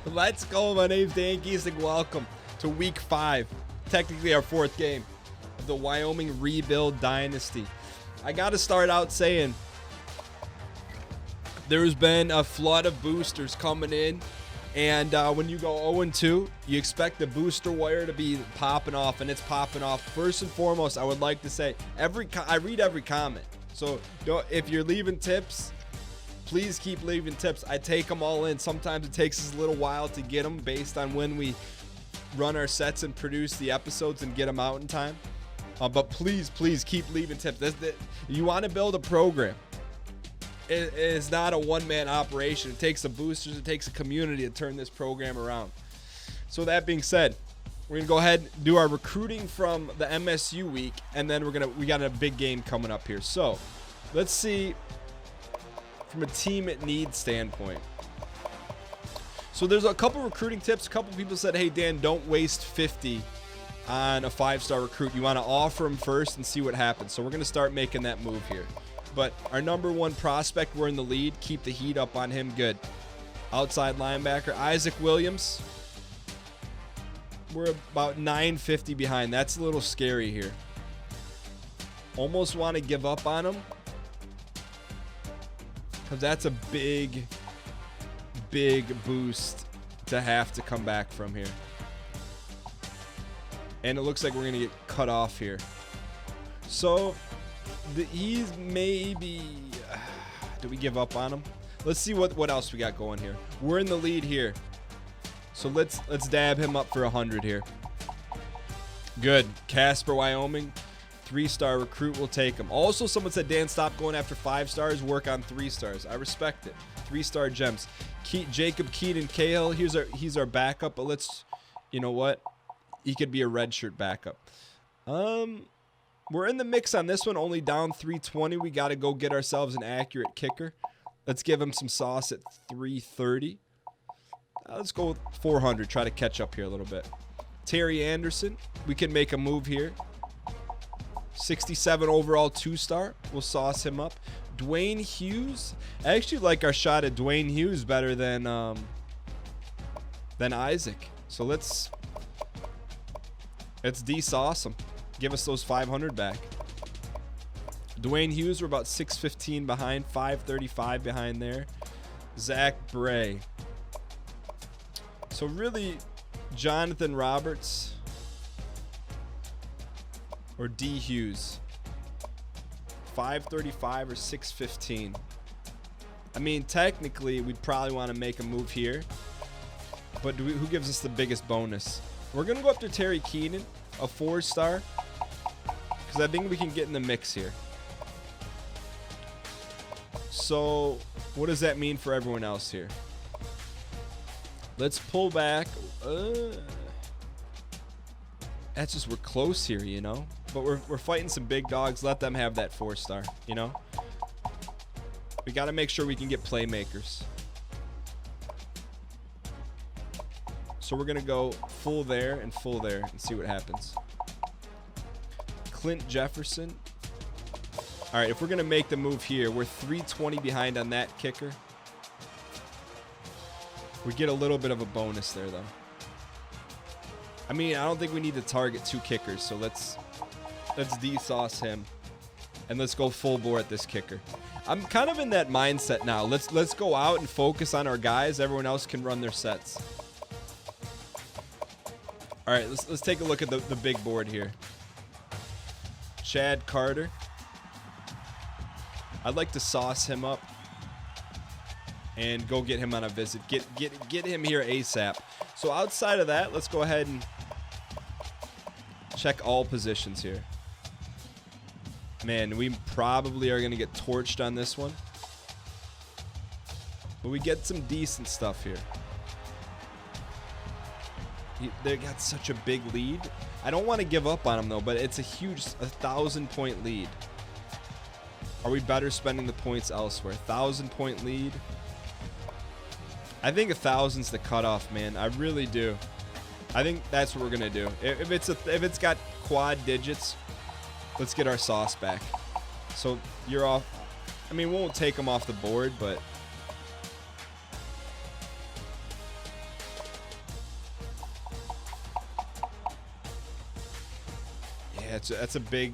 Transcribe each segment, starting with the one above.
Let's go. My name's Dan Gheesling. Welcome to week 5. Technically our 4th game of the Wyoming Rebuild Dynasty. I got to start out saying there's been a flood of boosters coming in. And when you go 0-2, you expect the booster wire to be popping off, and it's popping off. First and foremost, I would like to say I read every comment. So if you're leaving tips, please keep leaving tips. I take them all in. Sometimes it takes us a little while to get them based on when we run our sets and produce the episodes and get them out in time. But please keep leaving tips. You want to build a program. It is not a one-man operation. It takes the boosters. It takes a community to turn this program around. So that being said, we're going to go ahead and do our recruiting from the MSU week, and then we got a big game coming up here. So let's see from a team at need standpoint. So there's a couple recruiting tips. A couple people said, hey, Dan, don't waste 50 on a 5-star recruit. You want to offer him first and see what happens. So we're going to start making that move here. But our number 1 prospect, we're in the lead. Keep the heat up on him. Good. Outside linebacker, Isaac Williams. We're about 950 behind. That's a little scary here. Almost want to give up on him, because that's a big boost to have to come back from here. And it looks like we're going to get cut off here. So he's maybe... do we give up on him? Let's see what else we got going here. We're in the lead here. So let's dab him up for 100 here. Good. Casper, Wyoming. 3-star recruit, will take him. Also, someone said, Dan, stop going after 5 stars. Work on 3 stars. I respect it. 3-star gems. Jacob Keaton Cahill. He's our backup. But let's... You know what? He could be a redshirt backup. We're in the mix on this one. Only down 320. We got to go get ourselves an accurate kicker. Let's give him some sauce at 330. Let's go with 400. Try to catch up here a little bit. Terry Anderson. We can make a move here. 67 overall 2-star. We'll sauce him up. Dwayne Hughes. I actually like our shot at Dwayne Hughes better than Isaac. So let's de-sauce him. Give us those 500 back. Dwayne Hughes, we're about 615 behind. 535 behind there. Zach Bray. So really, Jonathan Roberts or D. Hughes. 535 or 615. I mean, technically, we'd probably want to make a move here. But who gives us the biggest bonus? We're going to go after Terry Keenan, a 4-star. Because I think we can get in the mix here. So, what does that mean for everyone else here? Let's pull back. That's just, we're close here, you know? But we're fighting some big dogs. Let them have that 4-star, you know? We got to make sure we can get playmakers. So we're going to go full there and see what happens. Clint Jefferson. All right, if we're going to make the move here, we're 320 behind on that kicker. We get a little bit of a bonus there, though. I mean, I don't think we need to target 2 kickers, so let's de-sauce him. And let's go full bore at this kicker. I'm kind of in that mindset now. Let's go out and focus on our guys. Everyone else can run their sets. All right, let's take a look at the big board here. Chad Carter. I'd like to sauce him up and go get him on a visit. Get him here ASAP. So outside of that, let's go ahead and check all positions here. Man, we probably are going to get torched on this one. But we get some decent stuff here. They got such a big lead. I don't want to give up on them, though, but it's a huge 1,000-point lead. Are we better spending the points elsewhere? 1,000-point lead. I think 1,000's the cutoff, man. I really do. I think that's what we're gonna do. If it's got quad digits, let's get our sauce back. So you're off. I mean, we won't take them off the board, but Yeah,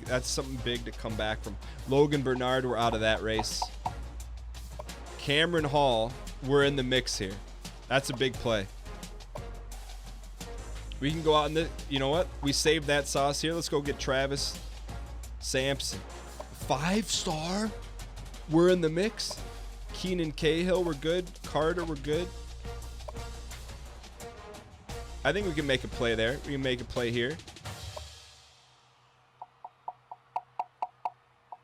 that's something big to come back from. Logan Bernard, we're out of that race. Cameron Hall, we're in the mix here. That's a big play. We can go out in the, you know what? We saved that sauce here. Let's go get Travis Sampson. 5-star. We're in the mix. Keenan Cahill, we're good. Carter, we're good. I think we can make a play there. We can make a play here.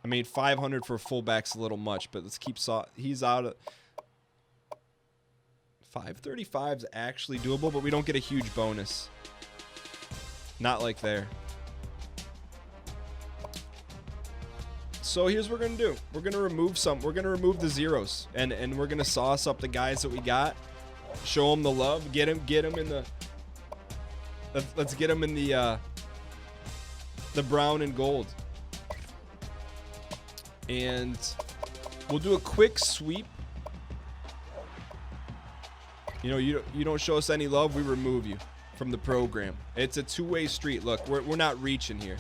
I mean, 500 for a fullback's a little much, but let's keep he's out of 535 is actually doable, but we don't get a huge bonus. Not like there. So here's what we're gonna do. We're gonna remove the zeros, and we're gonna sauce up the guys that we got. Show them the love. Get them in the. Let's get them in the brown and gold. And we'll do a quick sweep. You know, you don't show us any love, we remove you from the program. It's a two-way street. Look, we're not reaching here.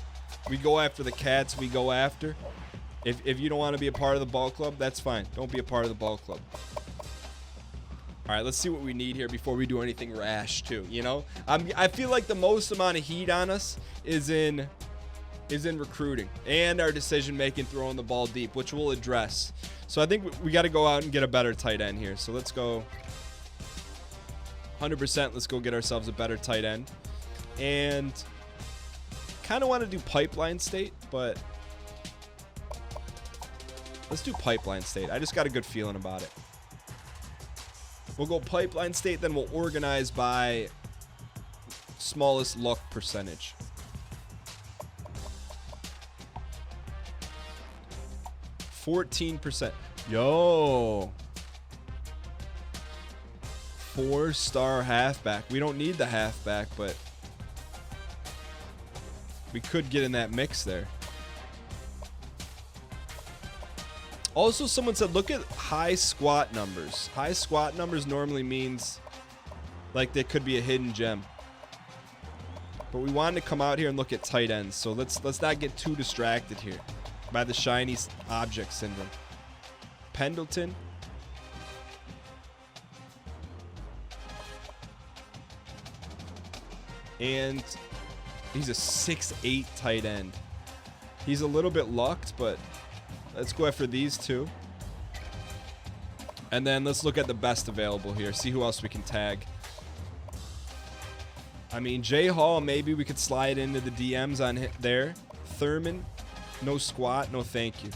We go after the cats we go after. If you don't want to be a part of the ball club, that's fine. Don't be a part of the ball club. All right, let's see what we need here before we do anything rash too, you know? I feel like the most amount of heat on us is in recruiting and our decision making throwing the ball deep, which we'll address. So I think we got to go out and get a better tight end here. So let's go 100%. Let's go get ourselves a better tight end. And kind of want to do Pipeline State, but let's do Pipeline State. I just got a good feeling about it. We'll go Pipeline State, then we'll organize by smallest luck percentage. %. Yo. 4-star halfback. We don't need the halfback, but we could get in that mix there. Also, someone said, look at high squat numbers. High squat numbers normally means like there could be a hidden gem. But we wanted to come out here and look at tight ends. So let's not get too distracted here by the shiny object syndrome. Pendleton. And he's a 6'8" tight end. He's a little bit lucked, but let's go after these two. And then let's look at the best available here. See who else we can tag. I mean, Jay Hall, maybe we could slide into the DMs on there. Thurman, no squat, no thank you.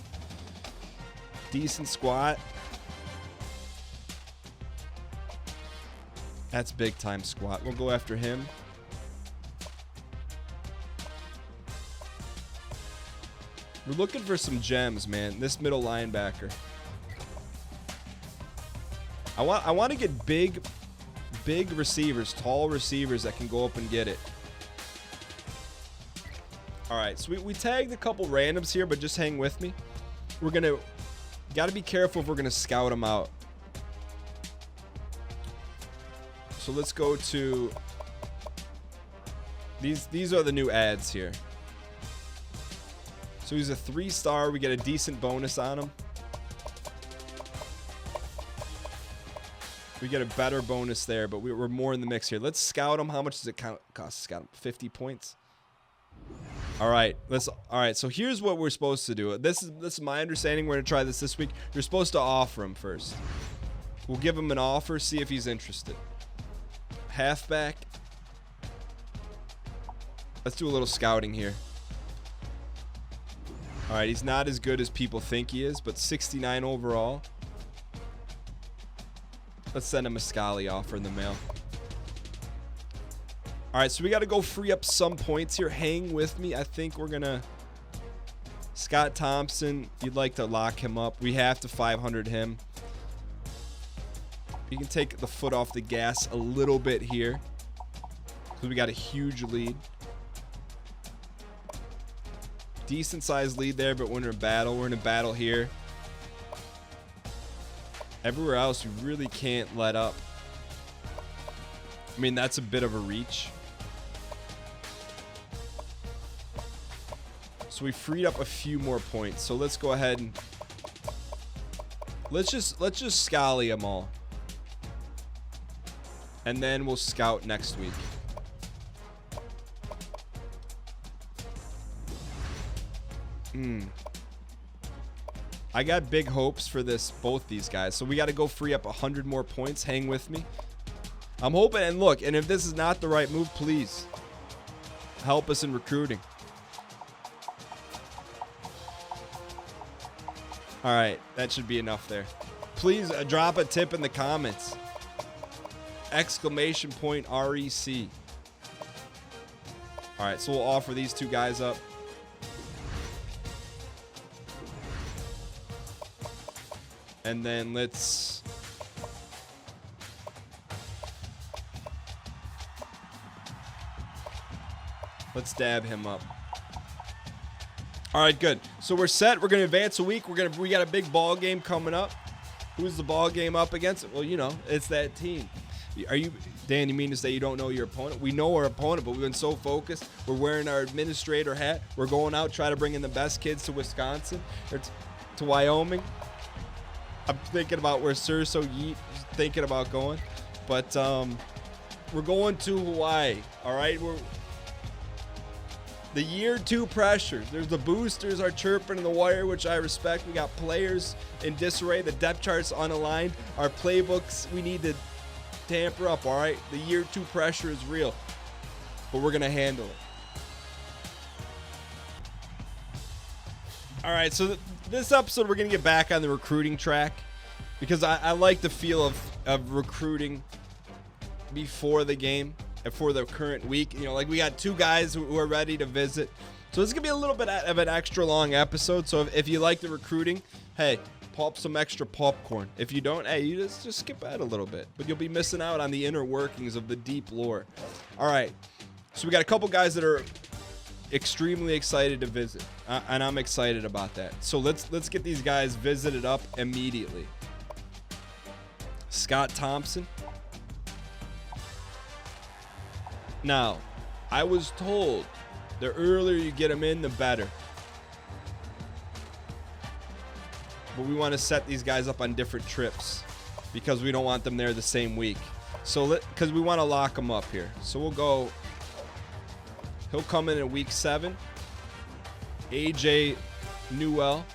Decent squat. That's big time squat. We'll go after him. We're looking for some gems, man. This middle linebacker. I want to get big receivers, tall receivers that can go up and get it. All right, so we tagged a couple randoms here, but just hang with me. We're gonna got to be careful if we're gonna scout them out. So let's go to these are the new ads here. So he's a 3-star. We get a decent bonus on him. We get a better bonus there, but we're more in the mix here. Let's scout him. How much does it cost to scout him? 50 points. All right. So here's what we're supposed to do. This is my understanding. We're gonna try this week. You're supposed to offer him first. We'll give him an offer. See if he's interested. Halfback. Let's do a little scouting here. All right, he's not as good as people think he is, but 69 overall. Let's send him a Scally offer in the mail. All right, so we got to go free up some points here. Hang with me. I think we're going to... Scott Thompson, you'd like to lock him up. We have to 500 him. You can take the foot off the gas a little bit here, because we got a huge lead. Decent sized lead there, but we're in a battle. We're in a battle here. Everywhere else, we really can't let up. I mean, that's a bit of a reach. So we freed up a few more points. So let's go ahead and let's just scally them all. And then we'll scout next week. I got big hopes for both these guys. So we got to go free up 100 more points. Hang with me. I'm hoping, and look, and if this is not the right move, please help us in recruiting. All right, that should be enough there. Please drop a tip in the comments. Exclamation point REC. All right, so we'll offer these two guys up. And then let's dab him up. All right, good. So we're set. We're gonna advance a week. We got a big ball game coming up. Who's the ball game up against? Well, you know, it's that team. Are you, Dan? You mean to say you don't know your opponent? We know our opponent, but we've been so focused. We're wearing our administrator hat. We're going out, try to bring in the best kids to Wisconsin or to Wyoming. I'm thinking about where Surso Yeet is thinking about going, but we're going to Hawaii. All right, the year 2 pressure. There's the boosters are chirping in the wire, which I respect. We got players in disarray. The depth chart's unaligned. Our playbooks we need to tamper up. All right, the year 2 pressure is real, but we're gonna handle it. All right, so this episode we're gonna get back on the recruiting track because I like the feel of recruiting before the game and for the current week. You know, like we got 2 guys who are ready to visit, so this is gonna be a little bit of an extra long episode. So if you like the recruiting, hey, pop some extra popcorn. If you don't, hey, you just skip ahead a little bit, but you'll be missing out on the inner workings of the deep lore. All right, so we got a couple guys that are extremely excited to visit, and I'm excited about that. So let's get these guys visited up immediately. Scott Thompson. Now, I was told the earlier you get them in, the better. But we want to set these guys up on different trips because we don't want them there the same week. So because we want to lock them up here. So we'll go. He'll come in week 7. AJ Newell.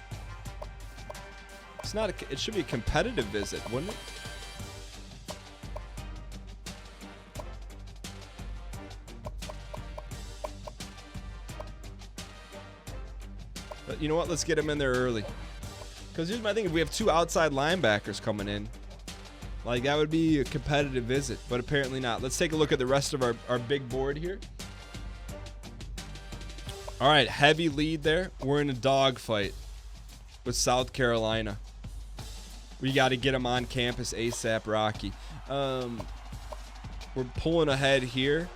It's not. It should be a competitive visit, wouldn't it? But you know what? Let's get him in there early. Because here's my thing: if we have 2 outside linebackers coming in, like that would be a competitive visit. But apparently not. Let's take a look at the rest of our big board here. All right, heavy lead there. We're in a dogfight with South Carolina. We got to get them on campus ASAP, Rocky. We're pulling ahead here.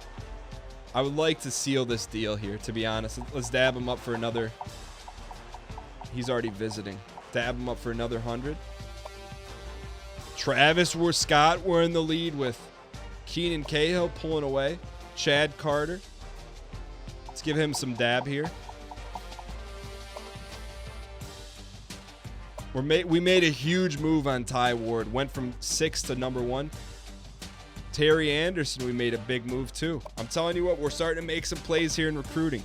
I would like to seal this deal here, to be honest. Let's dab him up for another. He's already visiting. Dab him up for another 100. Travis Scott, we're in the lead with Keenan Cahill pulling away. Chad Carter. Let's give him some dab here. We made a huge move on Ty Ward. Went from 6 to number 1. Terry Anderson, we made a big move too. I'm telling you what, we're starting to make some plays here in recruiting.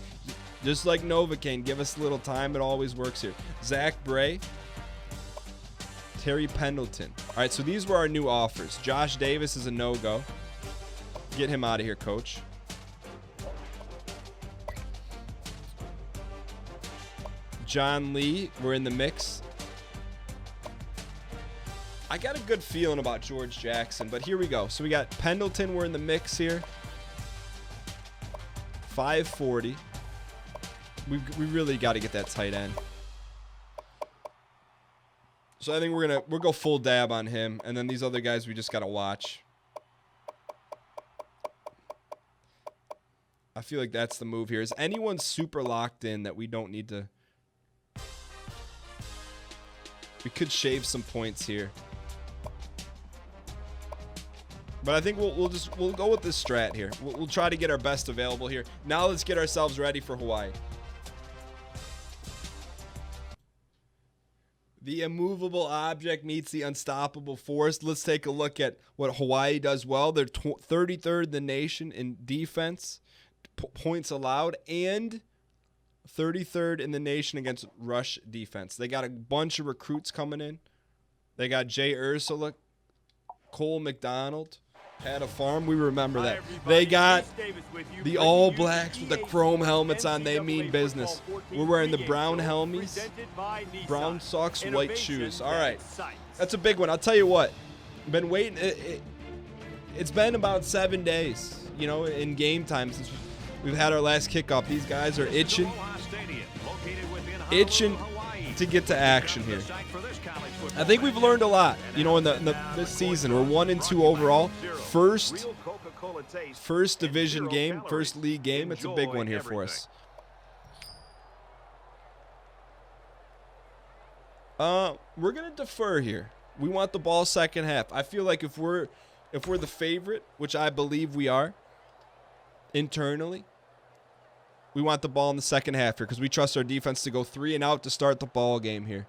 Just like Novocaine, give us a little time. It always works here. Zach Bray. Terry Pendleton. All right, so these were our new offers. Josh Davis is a no-go. Get him out of here, coach. John Lee, we're in the mix. I got a good feeling about George Jackson, but here we go. So we got Pendleton, we're in the mix here. 540. We really got to get that tight end. So I think we'll go full dab on him, and then these other guys we just got to watch. I feel like that's the move here. Is anyone super locked in that we don't need to? We could shave some points here. But I think we'll go with this strat here. We'll try to get our best available here. Now let's get ourselves ready for Hawaii. The immovable object meets the unstoppable force. Let's take a look at what Hawaii does well. They're 33rd in the nation in defense, points allowed, and 33rd in the nation against rush defense. They got a bunch of recruits coming in. They got Jay Ursula, Cole McDonald, had a farm. We remember that. They got the All Blacks with the chrome helmets on. They mean business. We're wearing the brown helmies, brown socks, white shoes. All right. That's a big one. I'll tell you what. Been waiting. It's been about 7 days, you know, in game time since we've had our last kickoff. These guys are itching to get to action here. I think we've learned a lot, you know, in this season. We're 1-2 overall. First division game, first league game. It's a big one here for us. We're gonna defer here. We want the ball second half. I feel like if we're the favorite, which I believe we are internally, we want the ball in the second half here because we trust our defense to go 3 and out to start the ball game here.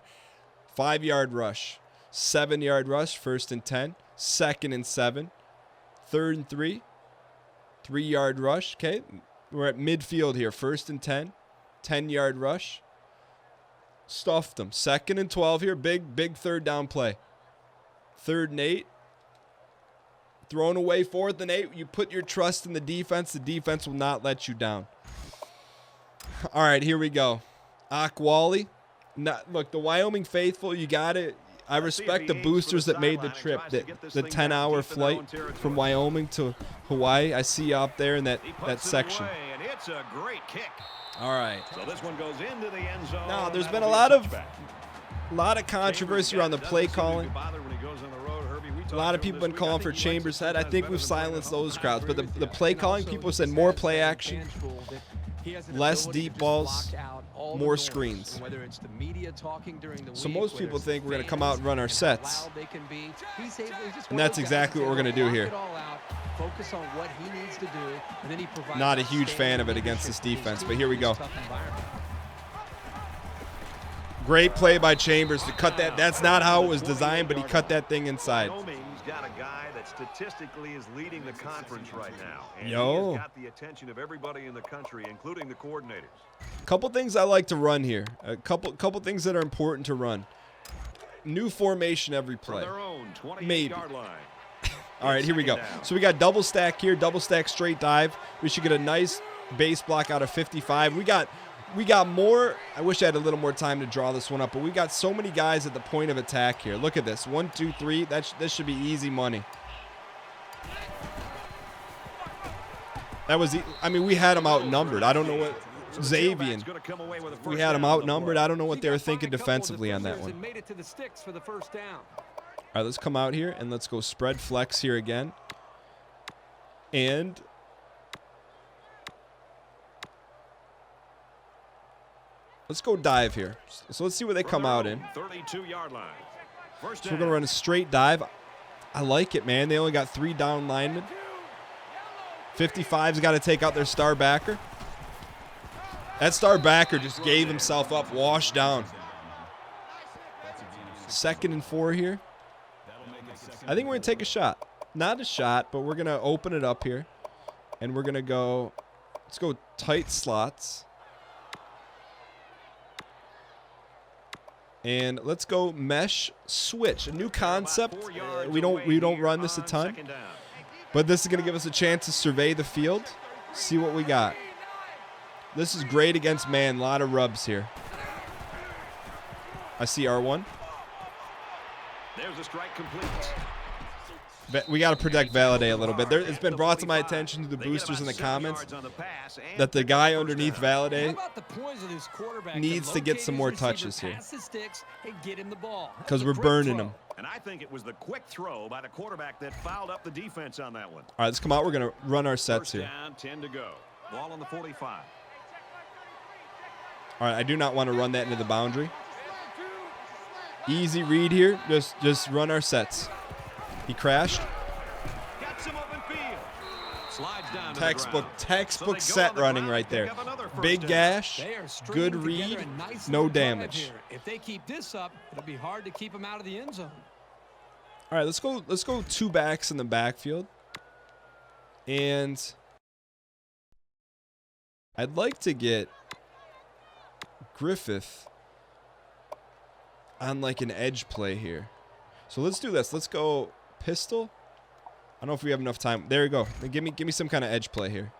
5-yard rush, 7-yard rush, 1st and 10, 2nd and 7, 3rd and 3, 3-yard rush. Okay, we're at midfield here. 1st and 10, 10-yard rush. Stuffed them. 2nd and 12 here. Big 3rd down play. 3rd and 8. Thrown away 4th and 8. You put your trust in the defense. The defense will not let you down. All right, here we go. Akwali. Look, the Wyoming faithful, you got it. I respect the boosters that made the trip, the 10-hour flight from Wyoming to Hawaii. I see you up there in that section. It's a great kick. All right. So this one goes into the end zone. Now, there's been a lot of controversy around the play calling. A lot of people have been calling for Chambers' head. I think we've silenced those crowds. But the play calling, people said more play action, less deep balls, more screens. So most people think we're going to come out and run our sets. And that's exactly what we're going to do here. Not a huge fan of it against this defense, but here we go. Great play by Chambers to cut that. That's not how it was designed, but he cut that thing inside. Wyoming's got a guy that statistically is leading the conference right now. And he Yo. has got the attention of everybody in the country, including the coordinators. Couple things I like to run here. A couple things that are important to run. New formation every play. Maybe. All right, here we go. So we got double stack here, double stack straight dive. We should get a nice base block out of 55. We got more. I wish I had a little more time to draw this one up, but we got so many guys at the point of attack here. Look at this. 1, 2, 3. This should be easy money. That was, I mean, we had them outnumbered. I don't know what Xavier. We had them outnumbered. I don't know what they were thinking defensively on that one. All right, let's come out here and let's go spread flex here again. And let's go dive here. So let's see what they come out in. 32-yard line. So we're going to run a straight dive. I like it, man. They only got 3 down linemen. 55's got to take out their star backer. That star backer just gave himself up, washed down. 2nd and 4 here. I think we're going to take a shot. Not a shot, but we're going to open it up here. And we're going to go, let's go tight slots. And let's go mesh switch, a new concept. We don't run this a ton, but this is going to give us a chance to survey the field, see what we got. This is great against man. A lot of rubs here. I see R1. There's a strike complete. We got to protect Valaday a little bit. It's been brought to my attention to the boosters in the comments that the guy underneath Valaday needs to get some more touches here because we're burning him. And I think it was the quick throw by the quarterback that fouled up the defense on that one. All right, let's come out. We're going to run our sets here. Down, 10 to go. Ball on the 45. All right, I do not want to run that into the boundary. Easy read here. Just run our sets. He crashed. Got some open field. Textbook set running right there. Big gash, good read, no damage. If they keep this up, it'll be hard to keep them out of the end zone. All right, let's go 2 backs in the backfield. And I'd like to get Griffith on like an edge play here. So let's do this. Let's go pistol. I don't know if we have enough time. There you go. Give me some kind of edge play here.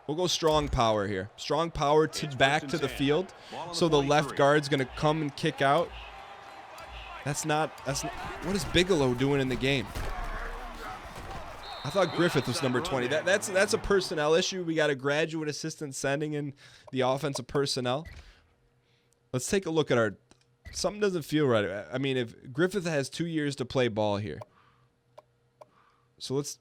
We'll go strong power here. Strong power to back to the field. So the left guard's going to come and kick out. That's not. What is Bigelow doing in the game? I thought Griffith was number 20. That's a personnel issue. We got a graduate assistant sending in the offensive personnel. Let's take a look at our. Something doesn't feel right. I mean, if Griffith has 2 years to play ball here, so let's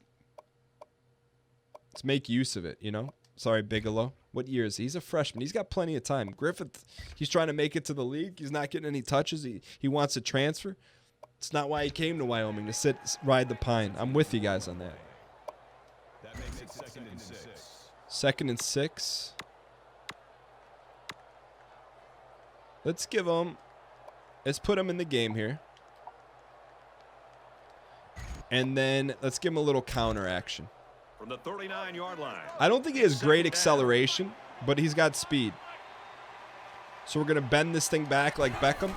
make use of it. You know. Sorry, Bigelow. What year is he? He's a freshman. He's got plenty of time. Griffith, he's trying to make it to the league. He's not getting any touches. He wants to transfer. It's not why he came to Wyoming, to ride the pine. I'm with you guys on that. That makes it 2nd and 6. 2nd and 6. Let's put him in the game here. And then let's give him a little counter action. From the 39-yard line. I don't think he has great acceleration, but he's got speed. So we're going to bend this thing back like Beckham.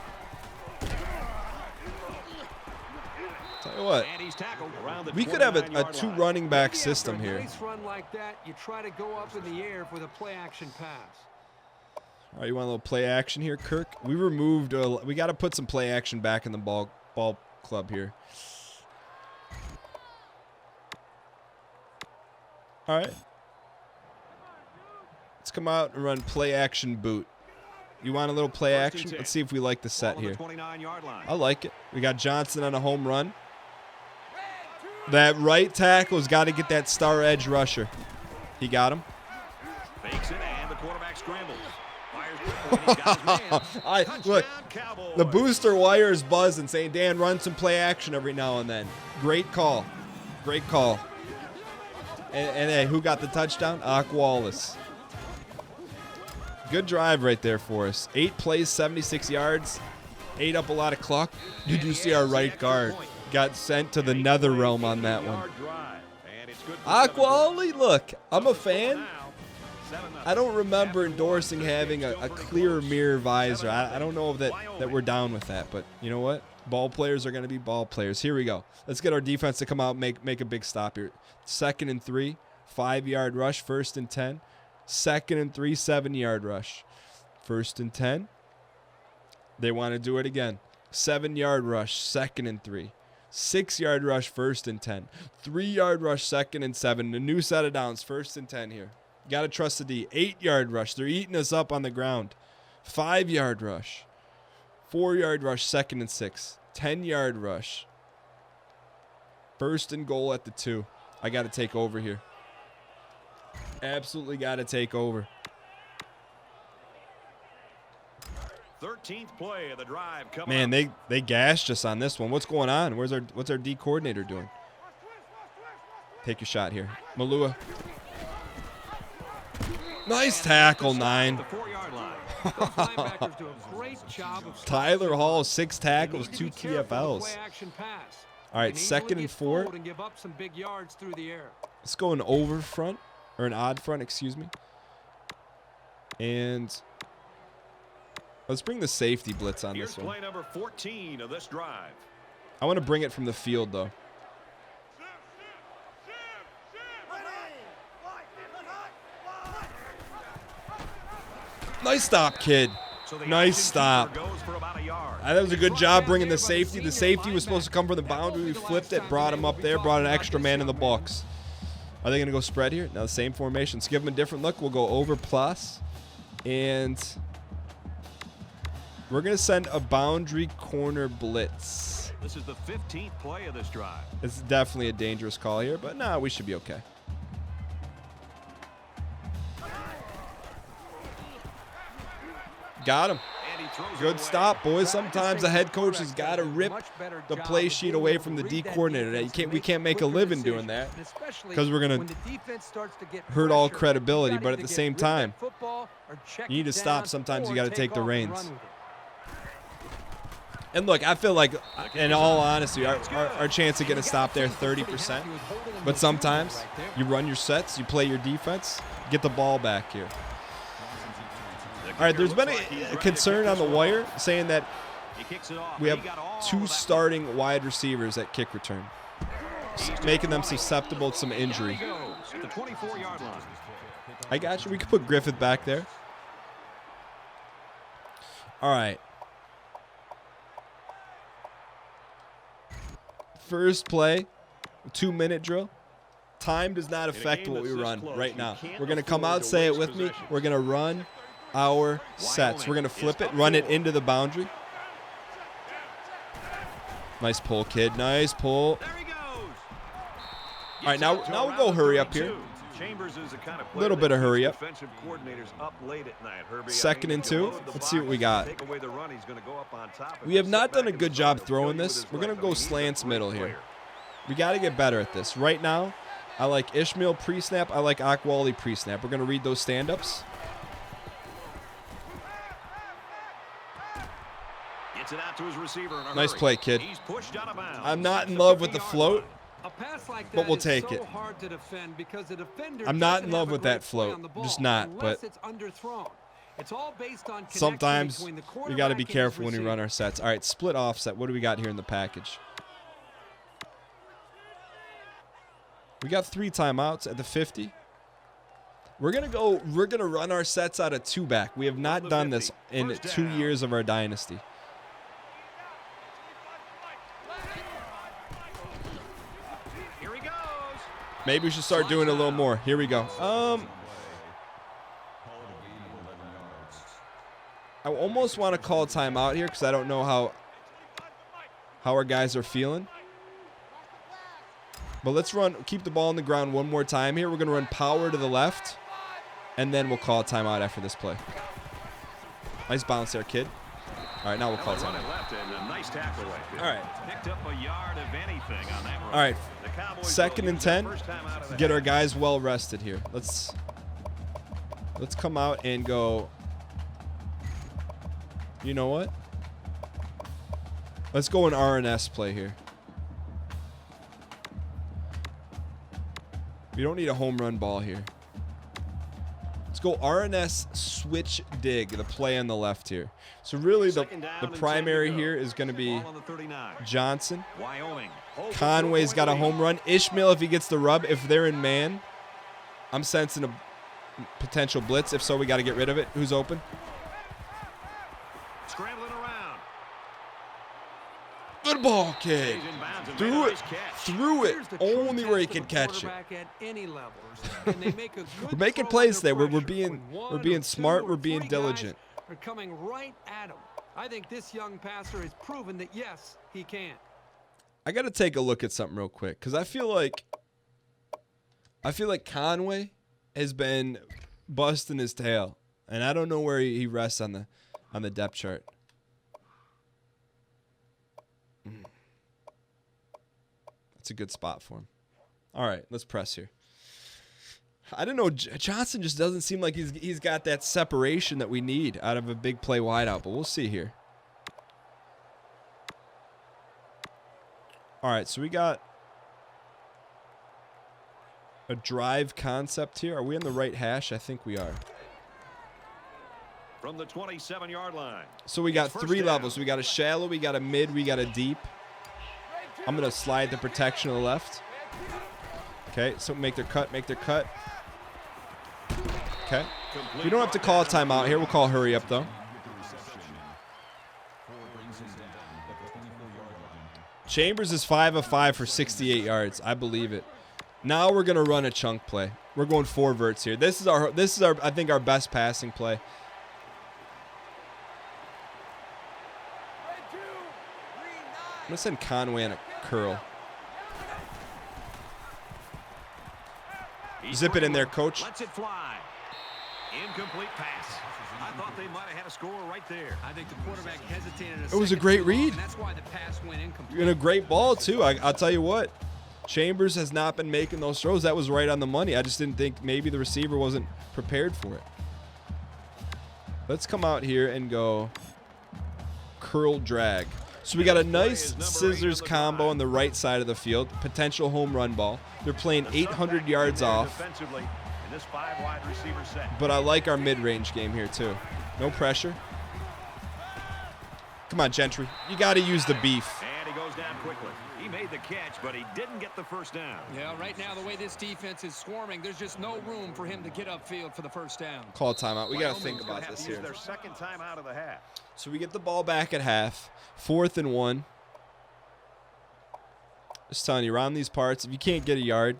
Tell you what, we could have a 2 running back system here. Nice run like that, you try to go up in the air with a play action pass. All right, you want a little play action here, Kirk? We removed. We got to put some play action back in the ball club here. All right. Let's come out and run play action boot. You want a little play action? Let's see if we like the set here. I like it. We got Johnson on a home run. That right tackle's got to get that star edge rusher. He got him. Fakes it and the quarterback scrambles. Look, the booster wire is buzzing saying, Dan, run some play action every now and then. Great call. Great call. And hey, who got the touchdown? Wallace. Good drive right there for us. 8 plays, 76 yards. Ate up a lot of clock. Did you see our right guard got sent to the nether realm on that one? Aquali, look, I'm a fan. I don't remember endorsing having a clear mirror visor. I don't know that we're down with that, but you know what? Ball players are going to be ball players. Here we go. Let's get our defense to come out and make a big stop here. 2nd and 3, 5-yard rush, 1st and 10. 2nd and 3, 7-yard rush. 1st and 10. They want to do it again. 7-yard rush, 2nd and 3. 6-yard rush, 1st and 10. 3-yard rush, 2nd and 7. A new set of downs, 1st and 10 here. Got to trust the D. 8-yard rush. They're eating us up on the ground. 5-yard rush. 4-yard rush, 2nd and 6. 10-yard rush. 1st and goal at the 2. I got to take over here. Absolutely got to take over. 13th play of the drive coming. Man, they gashed us on this one. What's going on? What's our D coordinator doing? Take your shot here. Malua. Nice tackle, 9. The 4-yard line. Linebackers do a great job of Tyler Hall, 6 tackles, 2 TFLs. play action pass. All right, 2nd and 4. And give up some big yards through the air. Let's go an over front, or an odd front, excuse me. And let's bring the safety blitz on Here's this one. play number 14 of this drive. I want to bring it from the field, though. Nice stop, kid. Nice stop. That was a good job bringing the safety. The safety was supposed to come from the boundary. We flipped it, brought him up there, brought an extra man in the box. Are they going to go spread here? No, the same formation. Let's give them a different look. We'll go over plus. And we're going to send a boundary corner blitz. This is the 15th play of this drive. It's definitely a dangerous call here, but nah, we should be okay. Got him. Good stop, boys. Sometimes the head coach has got to rip the play sheet away from the D coordinator. We can't make a living doing that because we're going to hurt all credibility. But at the same time, you need to stop. Sometimes you got to take the reins. And look, I feel like, in all honesty, our chance of getting a stop there 30%. But sometimes you run your sets, you play your defense, get the ball back here. All right, there's been a concern on the wire saying that we have 2 starting wide receivers at kick return, making them susceptible to some injury. I got you. We could put Griffith back there. All right. First play, 2-minute drill. Time does not affect what we run right now. We're going to come out, say it with me. We're going to run our sets. We're going to flip it, run it into the boundary. Nice pull, kid. Nice pull. All right, now we'll go hurry up here. A little bit of hurry up. 2nd and 2. Let's see what we got. We have not done a good job throwing this. We're going to go slants middle here. We got to get better at this. Right now, I like Ishmael pre-snap. I like Akwali pre-snap. We're going to read those stand-ups. Nice play, kid. I'm not in love with the float, but we'll take it. I'm not in love with that float. Just not, but sometimes we got to be careful when we run our sets. All right, split offset. What do we got here in the package? We got 3 timeouts at the 50. We're gonna run our sets out of 2-back. We have not done this in 2 years of our dynasty. Maybe we should start doing a little more. Here we go. I almost want to call timeout here because I don't know how our guys are feeling. But let's keep the ball on the ground one more time here. We're going to run power to the left, and then we'll call a timeout after this play. Nice bounce there, kid. All right, now we'll call timeout. All right. All right. 2nd and 10. Get our guys well rested here. Let's come out and go. You know what? Let's go an RNS play here. We don't need a home run ball here. Let's go RNS switch dig, the play on the left here. So really the primary here is going to be Johnson. Conway's got a home run. Ishmael, if he gets the rub, if they're in man, I'm sensing a potential blitz. If so, we got to get rid of it. Who's open? Good ball, kid. Threw it. Only where he could catch it. We're making plays today. We're being smart. We're being diligent. Are coming right at him. I think this young passer has proven that yes, he can. I got to take a look at something real quick because I feel like Conway has been busting his tail, and I don't know where he rests on the depth chart. That's a good spot for him. All right, let's press here. I don't know. Johnson just doesn't seem like he's got that separation that we need out of a big play wideout, but we'll see here. All right, so we got a drive concept here. Are we on the right hash? I think we are. From the 27-yard line. So we got 3 levels. We got a shallow, we got a mid, we got a deep. I'm going to slide the protection to the left. Okay, so make their cut. Okay. We don't have to call a timeout here. We'll call hurry up, though. Chambers is 5 of 5 for 68 yards. I believe it. Now we're going to run a chunk play. We're going 4 verts here. This is our I think our best passing play. I'm going to send Conway on a curl. Zip it in there, coach. Lets it fly. Incomplete pass. I thought they might have had a score right there. I think the quarterback hesitated. It was a great read. And that's why the pass went incomplete. And a great ball, too. I'll tell you what. Chambers has not been making those throws. That was right on the money. I just didn't think maybe the receiver wasn't prepared for it. Let's come out here and go curl drag. So we got a nice scissors combo on the right side of the field. Potential home run ball. They're playing 800 yards off. But I like our mid-range game here, too. No pressure. Come on, Gentry. You got to use the beef. And he goes down quickly. He made the catch, but he didn't get the first down. Yeah, right now, the way this defense is swarming, there's just no room for him to get upfield for the first down. Call timeout. We got to think about this here. Their second time out of the half. So we get the ball back at half. 4th and 1. Just telling you, around these parts, if you can't get a yard,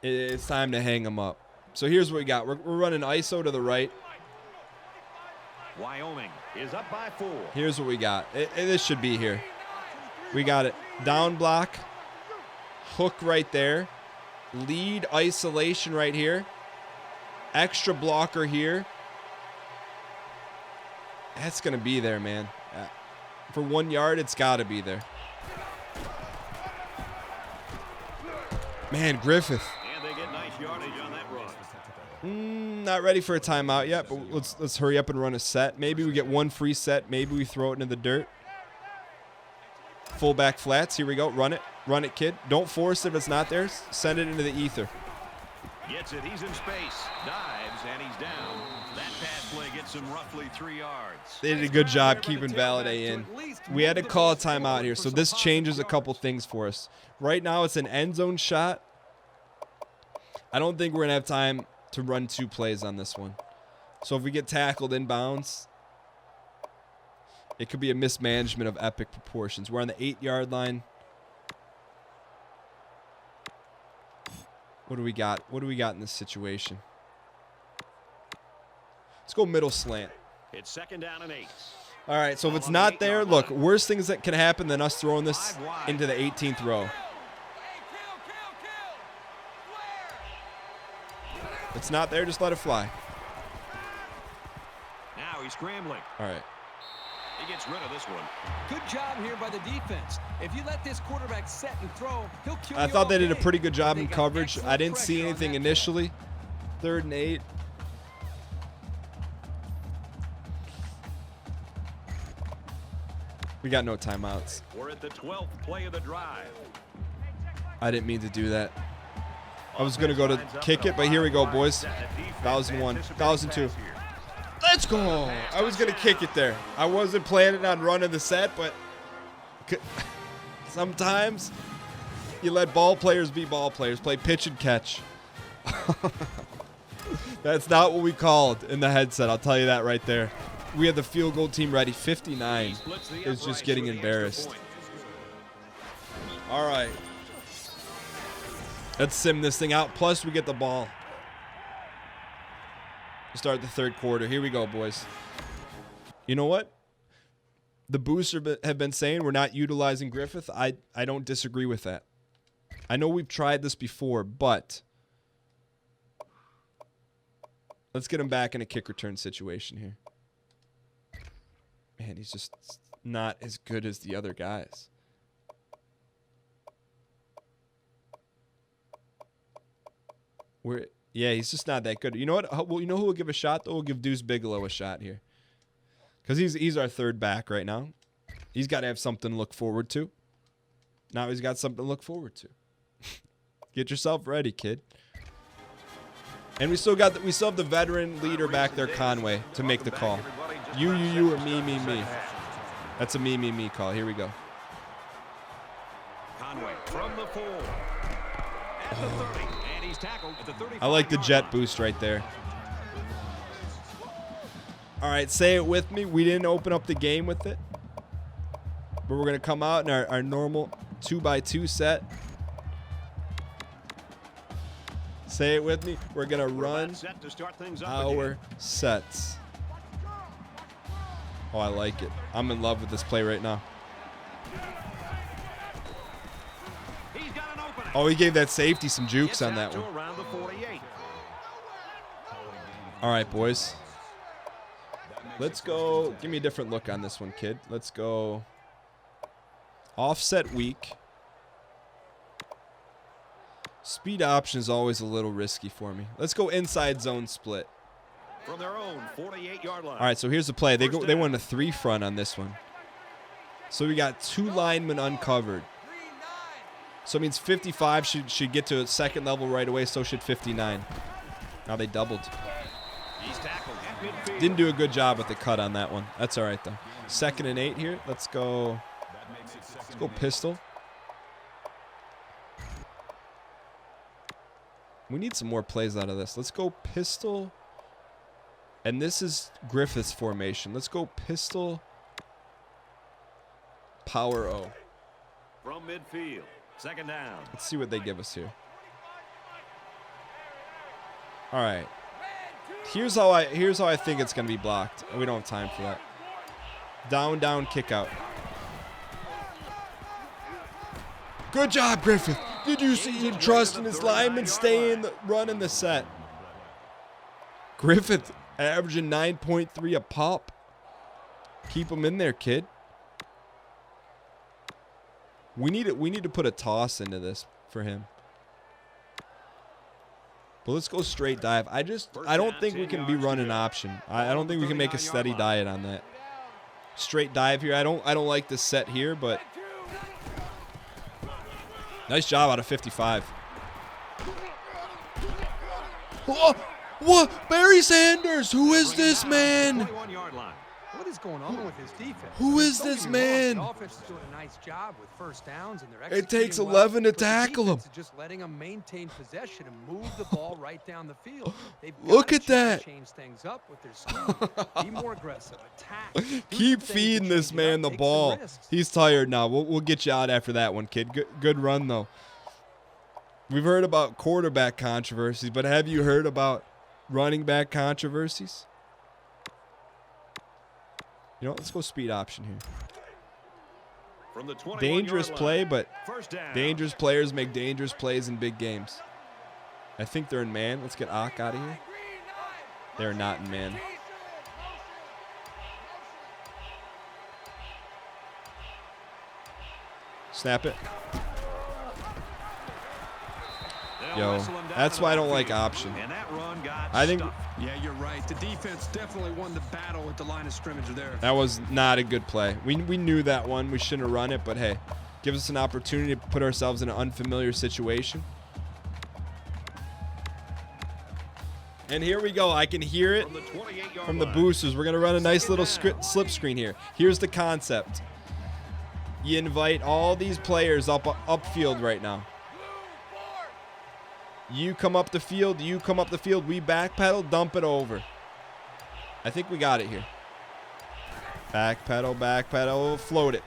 it's time to hang them up. So here's what we got. We're running ISO to the right. Wyoming is up by 4. Here's what we got. This should be here. We got it. Down block. Hook right there. Lead isolation right here. Extra blocker here. That's going to be there, man. For 1 yard, it's got to be there. Man, Griffith. And they get nice yardage on that run. Not ready for a timeout yet, but let's hurry up and run a set. Maybe we get one free set. Maybe we throw it into the dirt. Fullback flats. Here we go. Run it. Run it, kid. Don't force it if it's not there. Send it into the ether. Gets it. He's in space. Dives, and he's down. That pass play gets him roughly 3 yards. They did a good job keeping Valladay in. We had to call a timeout here, so this changes a couple things for us. Right now, it's an end zone shot. I don't think we're going to have time to run 2 plays on this one. So if we get tackled inbounds, it could be a mismanagement of epic proportions. We're on the 8-yard line. What do we got? What do we got in this situation? Let's go middle slant. It's 2nd down and 8. All right, so if it's not there, look, worse things that can happen than us throwing this into the 18th row. If it's not there, just let it fly. Now he's scrambling. All right. He gets rid of this one. Good job here by the defense. If you let this quarterback set and throw, he'll kill you. I thought they did a all pretty game. good job They in got coverage. excellent I didn't see pressure on anything that initially. 3rd and 8. We got no timeouts. We're at the 12th play of the drive. I didn't mean to do that. I was going to go to kick it, but here we go, boys. 1001, 1002. Let's go. I was going to kick it there. I wasn't planning on running the set, but sometimes you let ball players be ball players. Play pitch and catch. That's not what we called in the headset. I'll tell you that right there. We had the field goal team ready. 59 is just getting embarrassed. All right. Let's sim this thing out. Plus, we get the ball. Start the 3rd quarter. Here we go, boys. You know what? The boosters have been saying we're not utilizing Griffith. I don't disagree with that. I know we've tried this before, but let's get him back in a kick return situation here. Man, he's just not as good as the other guys. Yeah, he's just not that good. You know what? Well, you know who will give a shot, though? We'll give Deuce Bigelow a shot here. Because he's our 3rd back right now. He's got to have something to look forward to. Now he's got something to look forward to. Get yourself ready, kid. And we still have the veteran leader back there, Conway, to make the call. You, or me. That's a me call. Here we go. Conway from the 4. At the 30. And he's tackled at the 35. I like the jet boost right there. All right, say it with me. We didn't open up the game with it. But we're going to come out in our normal 2x2 set. Say it with me. We're going to run our sets. Oh, I like it. I'm in love with this play right now. Oh, he gave that safety some jukes on that one. All right, boys. Let's go. Give me a different look on this one, kid. Let's go offset weak. Speed option is always a little risky for me. Let's go inside zone split. From their own 48-yard line. All right, so here's the play. They went a 3 front on this one. So we got 2 linemen uncovered. So it means 55 should get to a second level right away. So should 59. Now they doubled. He's tackled at midfield. Didn't do a good job with the cut on that one. That's all right though. 2nd and 8 here. Let's go pistol. We need some more plays out of this. Let's go pistol. And this is Griffith's formation. Let's go pistol. Power O. From midfield. 2nd down. Let's see what they give us here. All right. Here's how I think it's gonna be blocked. We don't have time for that. Down, kick out. Good job, Griffith. Did you see him trusting his lineman, staying, running the set? Griffith averaging 9.3 a pop. Keep him in there, kid. We need to put a toss into this for him. But let's go straight dive. I don't think we can be running option. I don't think we can make a steady diet on that. Straight dive here. I don't like this set here, but nice job out of 55. Oh, what? Barry Sanders. Who is this man? 21-yard line. What is going on with his defense? Who is Don't this get me wrong, man? The offense is doing a nice job with first downs, and they're It takes executing 11 to but the tackle him. defense is just letting them maintain possession and move the ball right down the field. They've Look gotta at that. change things up with their scheme. Be more aggressive. Attack. Do Keep some things to feeding this change it up, man the take some ball. risks. He's tired now. We'll get you out after that one, kid. Good run, though. We've heard about quarterback controversies, but have you heard about running back controversies? You know what? Let's go speed option here. From the 21-yard Dangerous line. play, but First down. dangerous players make dangerous plays in big games. I think they're in man. Let's get Ock out of here. They're not in man. Snap it. They'll Yo, wrestle him down that's to why I the don't like field. option. And that run got I think stuffed. Yeah, you're right. The defense definitely won the battle at the line of scrimmage there. that was not a good play. We knew that one. We shouldn't have run it, but hey, gives us an opportunity to put ourselves in an unfamiliar situation. And here we go. I can hear it From the 28-yard from the line. boosters. We're going to run a nice little Second down. slip screen here. Here's the concept. You invite all these players upfield right now. You come up the field. You come up the field. We backpedal, dump it over. I think we got it here. Backpedal, float it.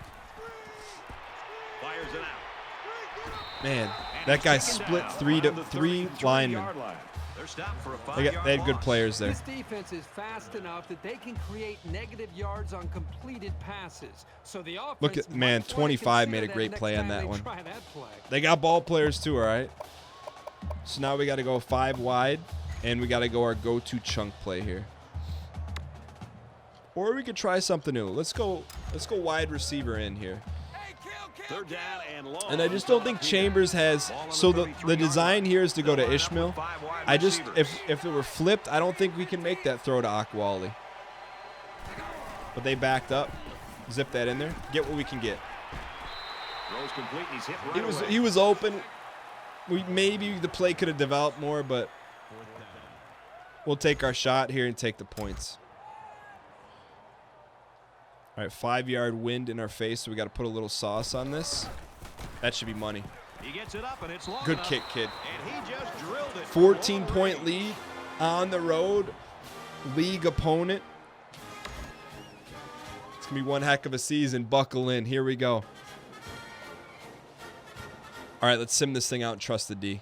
Fires it out. Man, And that it's guy second split down three around the 30 linemen. line. They're stopped for a They 5-yard had good loss. players there. This defense is fast enough that they can create negative yards on completed passes. So the offense Look at- might man, wanna 25 made a consider great that play next on time that they one. try that play. They got ball players too, all right? So now we got to go 5 wide, and we got to go our go-to chunk play here. Or we could try something new. Let's go wide receiver in here. Third down and long. And I just don't think Chambers has. So the design here is to go to Ishmael. I just if it were flipped, I don't think we can make that throw to Akwali. But they backed up. Zip that in there. Get what we can get. Throws complete, and he's hit right away. He was open. Maybe the play could have developed more, but we'll take our shot here and take the points. All right, 5-yard wind in our face, so we got to put a little sauce on this. That should be money. He gets it up, and it's long Good enough. kick, kid. And he just drilled it. 14-point lead on the road. League opponent. It's going to be one heck of a season. Buckle in. Here we go. All right, let's sim this thing out and trust the D.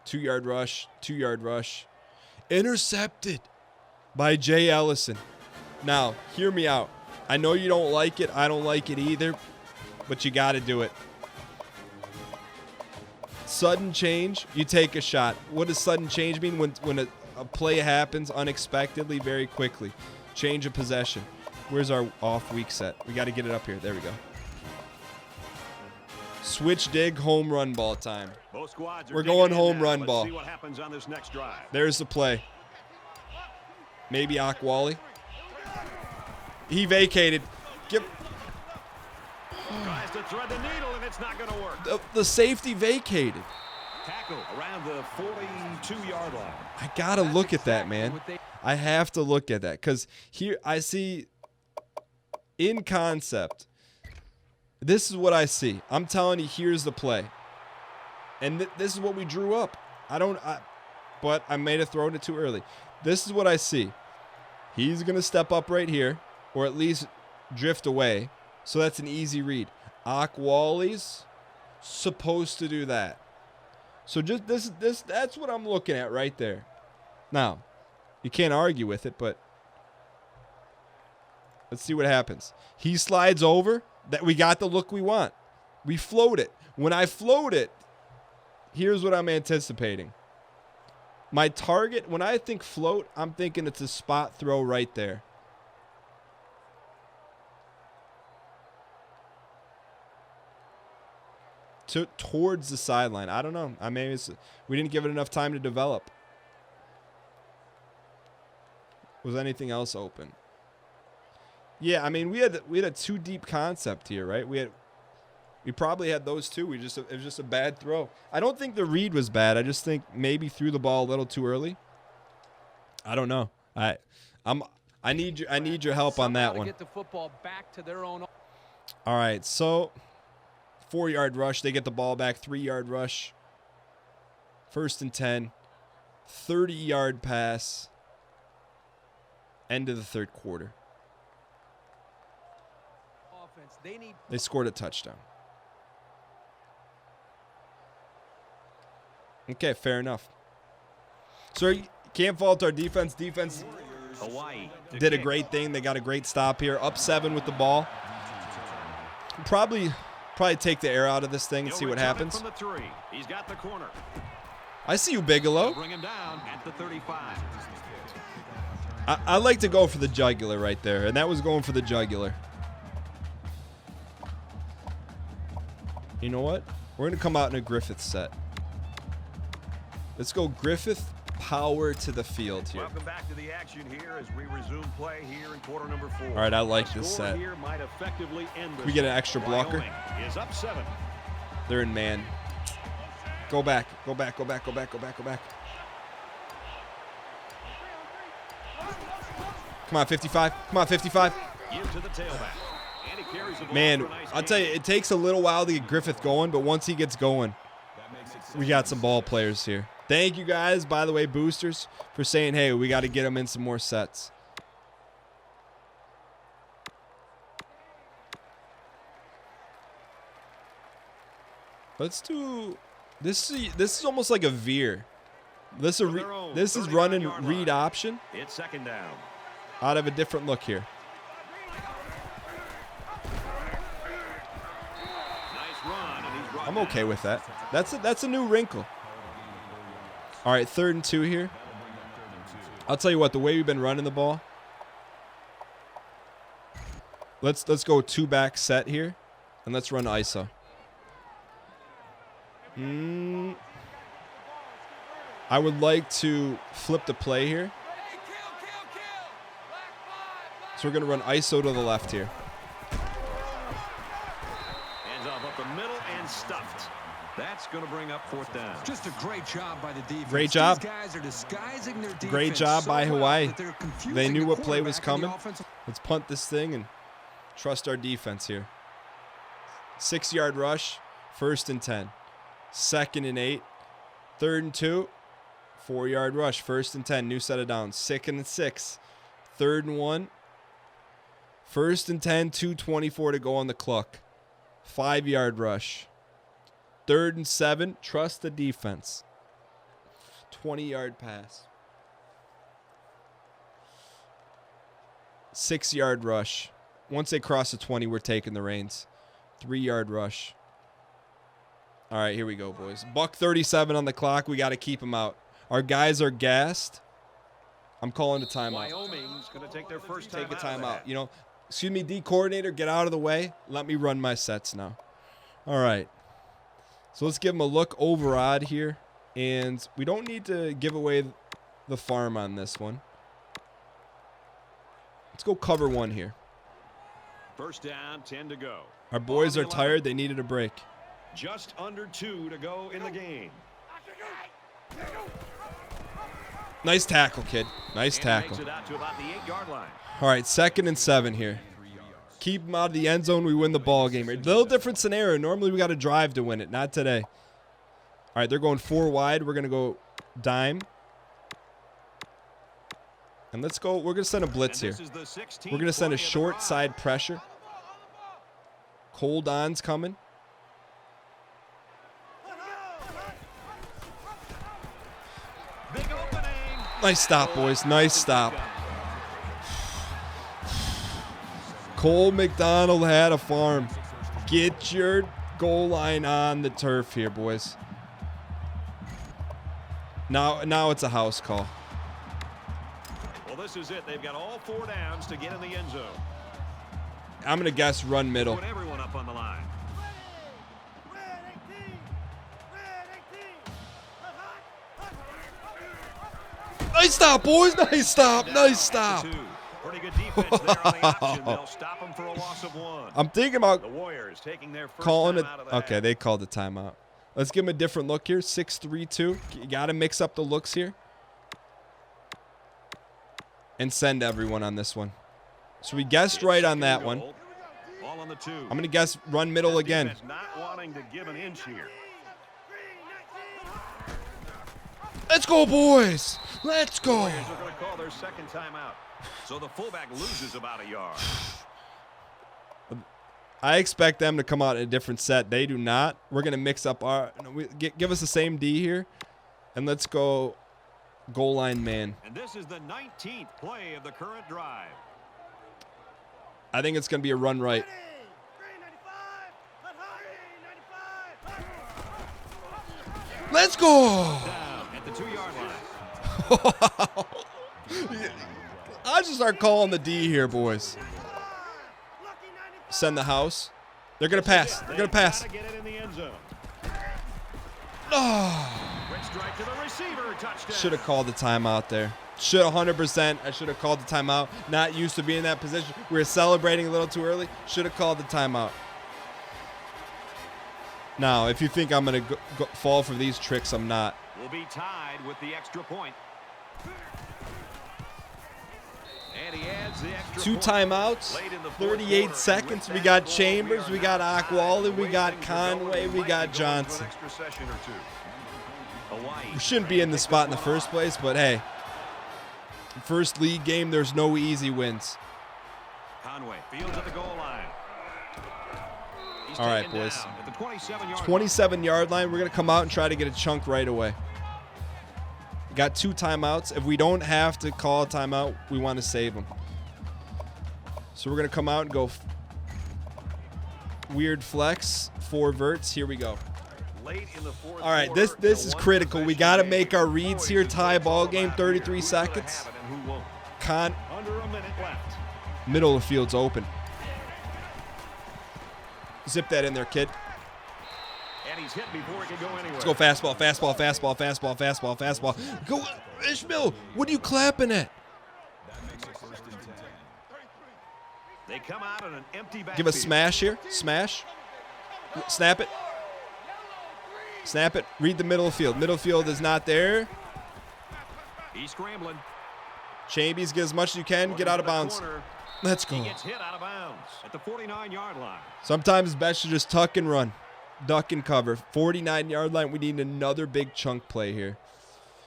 2-yard rush. 2-yard rush. Intercepted by Jay Ellison. Now, hear me out. I know you don't like it. I don't like it either. But you got to do it. Sudden change, you take a shot. What does sudden change mean? When a play happens unexpectedly very quickly. Change of possession. Where's our off weak set? We got to get it up here. There we go. Switch dig, home run ball time. Both squads are We're going digging in home now. run Let's ball. see what happens on this next drive. There's the play. Maybe Akwali. He vacated. Tries to thread the needle, and it's not going to work. The safety vacated. Tackle around the 42-yard line. I got to look at that, man. I have to look at that because here I see in concept. This is what I see. I'm telling you, here's the play. And this is what we drew up. But I may have thrown it too early. This is what I see. He's going to step up right here, or at least drift away. So that's an easy read. Akwali's supposed to do that. So just that's what I'm looking at right there. Now, you can't argue with it, but let's see what happens. He slides over. That we got the look we want. We float it. When I float it, here's what I'm anticipating. My target, when I think float, I'm thinking it's a spot throw right there. Towards the sideline. I don't know. I mean, we didn't give it enough time to develop. Was anything else open? Yeah, I mean, we had a too deep concept here, right? We probably had those two. It was just a bad throw. I don't think the read was bad. I just think maybe threw the ball a little too early. I don't know. I need your help on that one. Get the football back to their own. All right, so 4-yard rush. They get the ball back. 3-yard rush. 1st and 10. 30-yard pass. End of the third quarter. They scored a touchdown. Okay, fair enough. So you can't fault our defense. Defense Hawaii did a great thing. They got a great stop here. Up 7 with the ball. Probably take the air out of this thing and see what happens. From the 3. He's got the corner. I see you, Bigelow. Bring him down at the 35. I like to go for the jugular right there, and that was going for the jugular. You know what? We're going to come out in a Griffith set. Let's go Griffith power to the field here. Welcome back to the action here as we resume play here in quarter number 4. All right, I like this set. Here might effectively end Can we get an extra blocker? Wyoming is up 7. They're in man. Go back. Go back. Go back. Go back. Go back. Go back. Come on, 55. Come on, 55. Give to the tailback. And he carries the ball Man, for a nice I'll tell you, it takes a little while to get Griffith going, but once he gets going, we got some ball players here. Thank you guys, by the way, boosters, for saying, hey, we got to get them in some more sets. Let's do this. This is almost like a veer. This is running read option. It's 2nd down. Out of a different look here. Nice run, and he's brought I'm okay with that. That's a new wrinkle. All right, 3rd and 2 here. I'll tell you what, the way we've been running the ball. Let's go 2-back set here, and let's run ISO. I would like to flip the play here. So we're going to run ISO to the left here. Hands off up the middle and stuffed. That's going to bring up 4th down. Just a great job by the defense. Great job. These guys are disguising their defense Great job by so well Hawaii. that they're confusing They knew the what play was quarterback and the coming. offensive- Let's punt this thing and trust our defense here. 6-yard rush, 1st and 10. 2nd and 8. 3rd and 2. 4-yard rush, 1st and 10. New set of downs. 2nd and 6. 3rd and 1. 1st and 10. 2:24 to go on the clock. 5-yard rush. 3rd and 7. Trust the defense. 20-yard pass. 6-yard rush. Once they cross the 20, we're taking the reins. 3-yard rush. All right, here we go, boys. $1:37 on the clock. We got to keep them out. Our guys are gassed. I'm calling a timeout. Wyoming's going to take their first Take a timeout. timeout. You know, excuse me, D coordinator, get out of the way. Let me run my sets now. All right. So let's give him a look over odd here. And we don't need to give away the farm on this one. Let's go cover one here. First down, 10 to go. Our boys are tired. They needed a break. Just under 2 to go in the game. Nice tackle, kid. Nice tackle. Makes it out to about the 8-yard line. All right, 2nd and 7 here. Keep them out of the end zone. We win the ball game. A little different scenario. Normally we got to drive to win it. Not today. All right, they're going 4 wide. We're going to go dime. And let's go. We're going to send a blitz here. We're going to send a short side pressure. Cold on's coming. Big opening. Nice stop, boys. Nice stop. Cole McDonald had a farm. Get your goal line on the turf here, boys. Now it's a house call. Well, this is it. They've got all 4 downs to get in the end zone. I'm going to guess run middle. Put everyone up on the line. Nice stop, boys. Nice stop. Nice stop. Pretty good defense there on the option. They'll stop them for a loss of 1. I'm thinking about The Warriors taking their first calling it. time out of that. Okay, they called the timeout. Let's give him a different look here. 6-3-2. You got to mix up the looks here. And send everyone on this one. So we guessed right on that one. Ball on the 2. I'm going to guess run middle again. Defense not wanting to give an inch here. Let's go, boys. Let's go. Warriors are going to call their second timeout. So the fullback loses about a yard. I expect them to come out in a different set. They do not. We're going to mix up our give us the same D here. And let's go goal line man. And this is the 19th play of the current drive. I think it's going to be a run right. Let's go. Down at the 2-yard line. I just start calling the D here, boys. Send the house. They're going to pass. They're going to pass. Get it in the end zone. Oh. Quick strike to the receiver. Touchdown. Should have called the timeout there. Should 100%. I should have called the timeout. Not used to being in that position. We were celebrating a little too early. Should have called the timeout. Now, if you think I'm going to fall for these tricks, I'm not. Will be tied with the extra point. And he adds the extra 2 point. timeouts, Late in the fourth 38 quarter, seconds. and We with got that Chambers, goal, we are got now Akwali, we tied. got Way things are going. Conway, we Might got be going to an Johnson. extra session or 2. Hawaii. We shouldn't be in the spot in the first place, but hey, first league game, there's no easy wins. Conway fields at the goal line. He's All right, taken boys. down at the 27-yard 27-yard line. We're going to come out and try to get a chunk right away. Got 2 timeouts. If we don't have to call a timeout, we want to save them. So we're going to come out and go weird flex, 4 verts. Here we go. Late in the fourth All right, quarter, this is a critical. We one-possession got to game. make our reads here. Boys, Tie it's ball all game, about 33 who's gonna seconds. have it and who won't. Con Under a minute left. middle of the field's open. Zip that in there, kid. And he's hit before he can go anywhere. Let's go fastball, fastball, fastball, fastball, fastball, fastball. Go, Ishmael. What are you clapping at? They come out in an empty backfield. Give a smash here. Smash. Snap it. Snap it. Read the middle of the field. Middle field is not there. He's scrambling. Chambies, get as much as you can. Get out of bounds. Let's go. He gets hit out of bounds at the 49-yard line. Sometimes it's best to just tuck and run. Duck and cover. 49-yard line. We need another big chunk play here.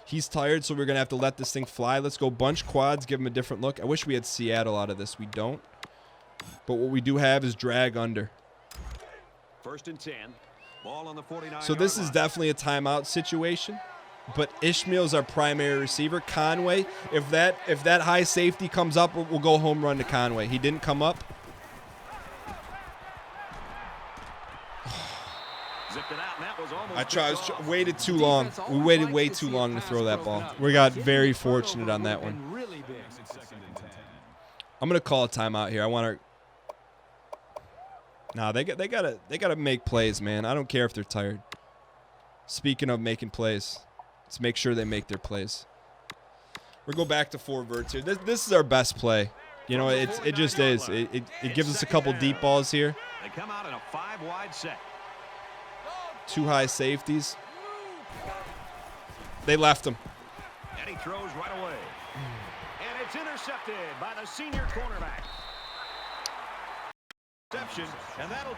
He's tired, so we're going to have to let this thing fly. Let's go bunch quads. Give him a different look. I wish we had Seattle out of this. We don't. But what we do have is drag under. 1st and 10. Ball on the 49. So this is definitely a timeout situation. But Ishmael's our primary receiver. Conway, if that high safety comes up, we'll go home run to Conway. He didn't come up. Zipped it out Waited too long. We waited way too long to throw that ball. We got very fortunate on that one. I'm gonna call a timeout here. I want to. Nah, they gotta make plays, man. I don't care if they're tired. Speaking of making plays, let's make sure they make their plays. We're going back to 4 verts here. This is our best play. You know, it just is. It gives us a couple deep balls here. They come out in a 5-wide set. 2 high safeties. They left him. And he throws right away. And it's intercepted by the senior cornerback.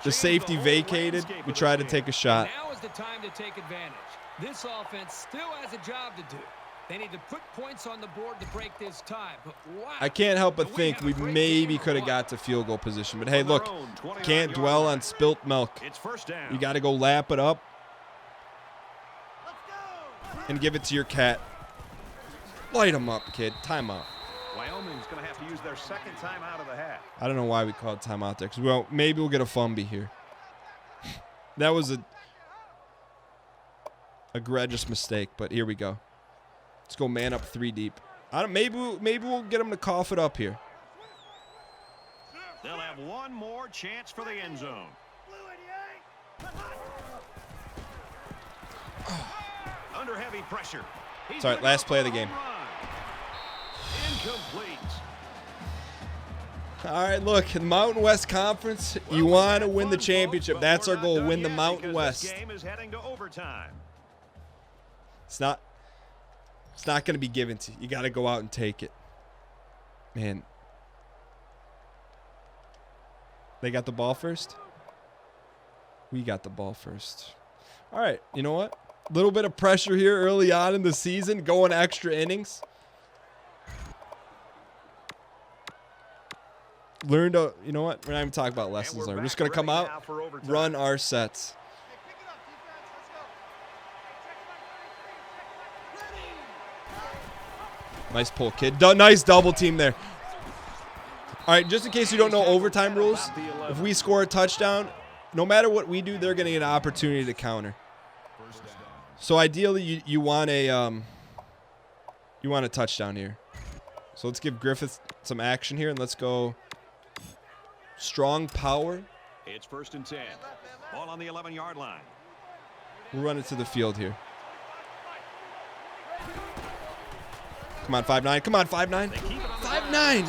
The safety vacated. We tried to take a shot. Now is the time to take advantage. This offense still has a job to do. They need to put points on the board to break this tie. But wow, I can't help but think we maybe could have got to field goal position. But hey, look, can't dwell on spilt milk. You got to go lap it up and give it to your cat. Light him up, kid. Timeout. Wyoming's going to have to use their second timeout of the half. I don't know why we called timeout there. Because maybe we'll get a fumby here. That was a egregious mistake, but here we go. Let's go man up 3 deep. Maybe we'll get him to cough it up here. They'll have one more chance for the end zone. Under heavy pressure. Sorry, last play of the game. Incomplete. All right, look, in the Mountain West Conference, you want to win the championship. That's our goal, win the Mountain West. This game is heading to overtime. It's not going to be given to you. You got to go out and take it. Man. They got the ball first? We got the ball first. All right, you know what? A little bit of pressure here early on in the season, going extra innings. Learn to, you know what? We're not even talking about lessons learned. We're just going to come out, run our sets. Nice pull, kid. Nice double team there. All right, just in case you don't know overtime rules, if we score a touchdown, no matter what we do, they're going to get an opportunity to counter. So ideally, you want a touchdown here. So let's give Griffith some action here, and let's go strong power. It's 1st and 10. Ball on the 11-yard line. We'll run it to the field here. Come on, 5'9". Come on, 5'9". 5'9". And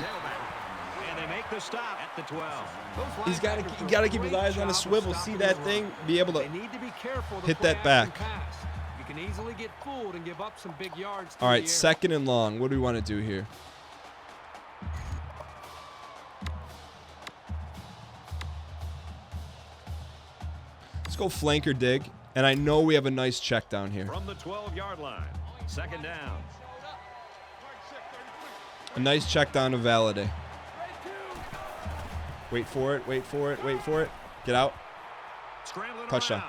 they make the stop at the 12. He's got to keep his eyes on a swivel, see that thing, be able to hit that back. You can easily get fooled and give up some big yards. All right, 2nd and long. What do we want to do here? Let's go flanker dig. And I know we have a nice check down here. From the 12-yard line, 2nd down. A nice check down to Valladay. Wait for it, wait for it, wait for it. Get out. Touchdown.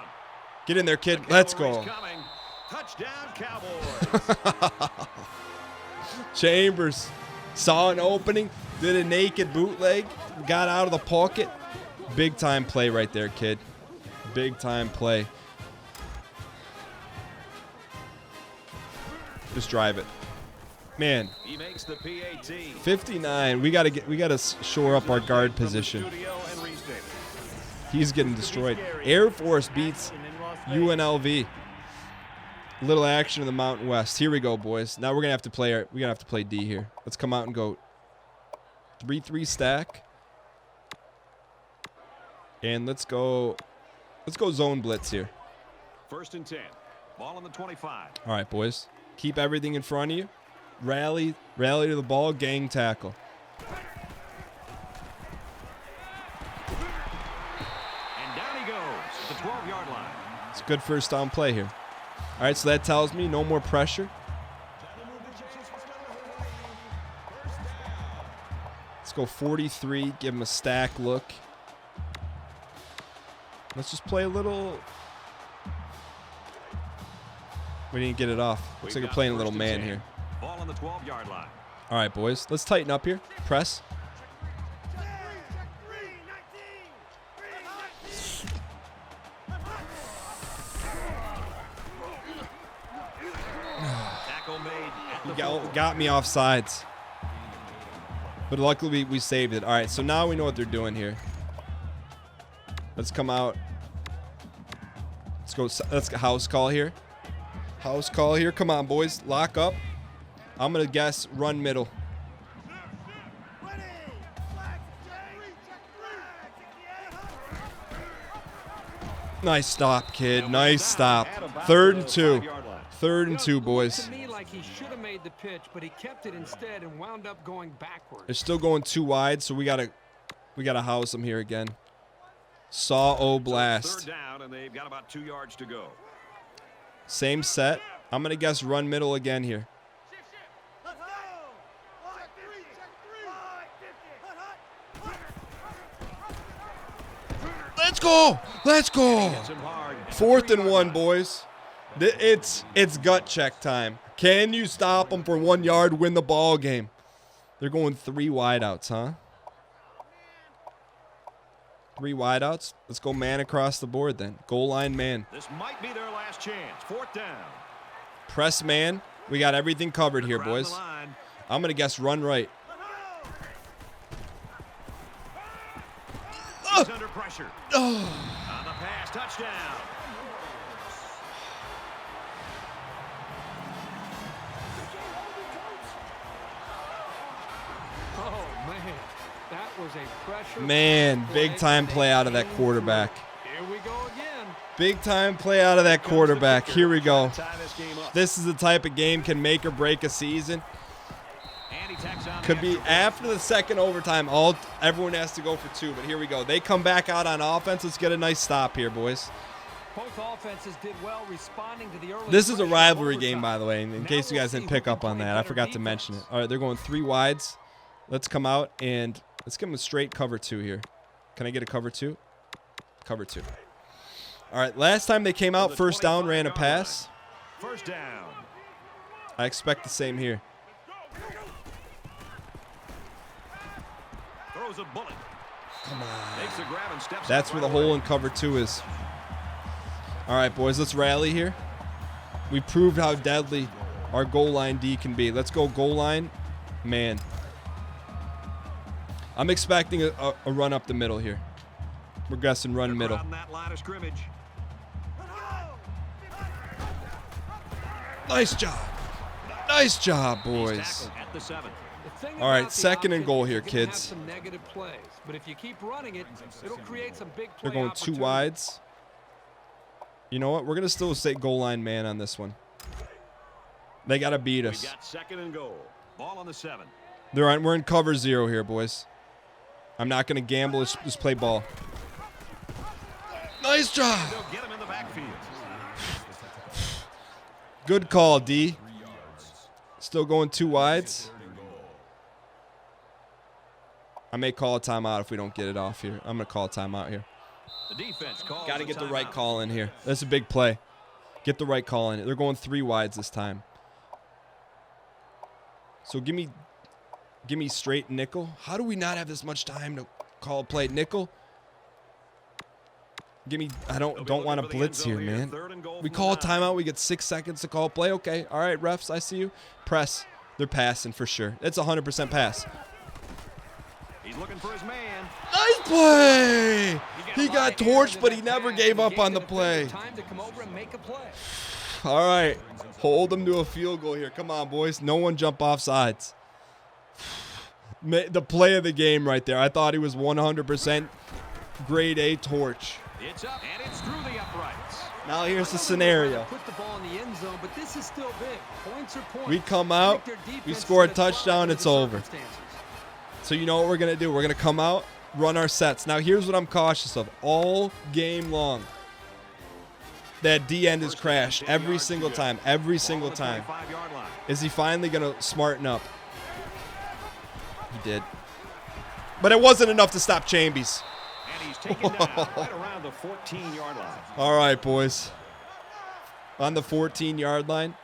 Get in there, kid. Let's go. Touchdown, Cowboys. Chambers saw an opening, did a naked bootleg, got out of the pocket. Big time play right there, kid. Big time play. Just drive it. Man, he makes the PAT. 59. We gotta shore up our guard position. He's getting destroyed. Air Force beats UNLV. Little action in the Mountain West. Here we go, boys. Now we're gonna have to play D here. Let's come out and go 3-3 stack. And let's go zone blitz here. 1st and 10. Ball on the 25. All right, boys. Keep everything in front of you. Rally to the ball, gang tackle. And down he goes at the 12-yard line. It's a good first down play here. All right, so that tells me no more pressure. Let's go 43, give him a stack look. Let's just play a little. We didn't get it off. Looks like we're playing a little man here. Ball on the 12-yard line. All right, boys. Let's tighten up here. Press. got me off sides. But luckily we saved it. All right, so now we know what they're doing here. Let's come out. Let's go house call here. House call here. Come on, boys. Lock up. I'm going to guess run middle. Nice stop, kid. Nice stop. 3rd and 2. 3rd and 2, boys. To me, like he should have made the pitch, but he kept it instead and wound up going backwards. They're still going too wide, so we gotta house them here again. Saw blast. 3rd down, and they've got about 2 yards to go. Same set. I'm gonna guess run middle again here. Let's go! Let's go! 4th and 1, boys. It's gut check time. Can you stop them for 1 yard, win the ball game? They're going 3 wideouts, huh? 3 wideouts. Let's go man across the board then. Goal line man. This might be their last chance. 4th down. Press man. We got everything covered here, boys. I'm going to guess run right. He's under pressure. On the pass, touchdown. Oh, man. That was a pressure. Man, big time play out of that quarterback. Here we go again. Big time play out of that quarterback. Here we go. This is the type of game can make or break a season. Could be after the 2nd overtime. Everyone has to go for 2, but here we go. They come back out on offense. Let's get a nice stop here, boys. Both offenses did well responding to the early. This is a rivalry game, by the way, in case you guys didn't pick up on that. I forgot to mention it. All right, they're going 3 wides. Let's come out and let's give them a straight cover 2 here. Can I get a cover 2? Cover 2. All right, last time they came out, 1st down, ran a pass. 1st down. I expect the same here. Throws a bullet. Come on. Makes the grab and steps That's where the hole in cover 2 is. All right, boys, let's rally here. We proved how deadly our goal line D can be. Let's go goal line man. I'm expecting a run up the middle here. We're guessing run middle. That line of scrimmage. Nice job. Nice job, boys. At the 7. All right, 2nd and goal here, kids. Some negative plays, but if you keep running it, it'll create some big play. They're going 2 wides. You know what? We're going to still say goal line man on this one. They got to beat us. We got 2nd and goal. Ball on the 7. We're in cover 0 here, boys. I'm not going to gamble. Let's play ball. Nice job. They'll get him in the backfield. Good call, D. Still going 2 wides. I may call a timeout if we don't get it off here. I'm going to call a timeout here. The defense calls. Got to get the right call in here. That's a big play. Get the right call in. They're going 3 wides this time. So give me straight nickel. How do we not have this much time to call a play? Nickel. I don't want to blitz here, man. We call a timeout. We get 6 seconds to call a play. Okay. All right, refs, I see you. Press. They're passing for sure. It's 100% pass. He's looking for his man. Nice play. He got torched, but he never gave up on the play. Time to come over and make a play. All right. Hold them to a field goal here. Come on, boys. No one jump off sides. The play of the game right there. I thought he was 100% grade A torch. It's up, and it's through the uprights. Now here's the scenario. Put the ball in the end zone, but this is still big. Points are points. We come out, we score a touchdown, it's over. So you know what we're going to do? We're going to come out, run our sets. Now here's what I'm cautious of. All game long, that D end is crashed every single time. Every single time. Is he finally going to smarten up? He did. But it wasn't enough to stop Chambies. And he's taken down right around the 14-yard line. All right, boys. On the 14-yard line.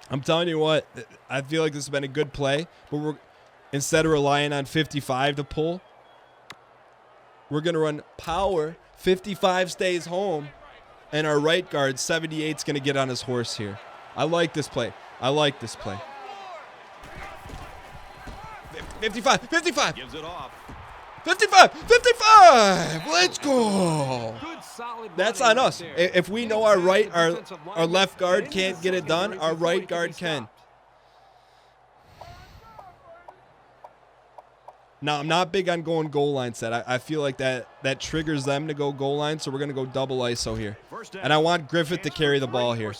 I'm telling you what, I feel like this has been a good play, but instead of relying on 55 to pull, we're going to run power. 55 stays home, and our right guard, 78, is going to get on his horse here. I like this play. I like this play. 55, 55, Gives it off. 55, 55. Let's go. Good, solid That's running on right us. there. If we know our right, The defensive our lineman left guard in the can't get it done, secondary our before he right guard be can. stopped. Now, I'm not big on going goal line set. I feel like that triggers them to go goal line, so we're going to go double ISO here. And I want Griffith to carry the ball here.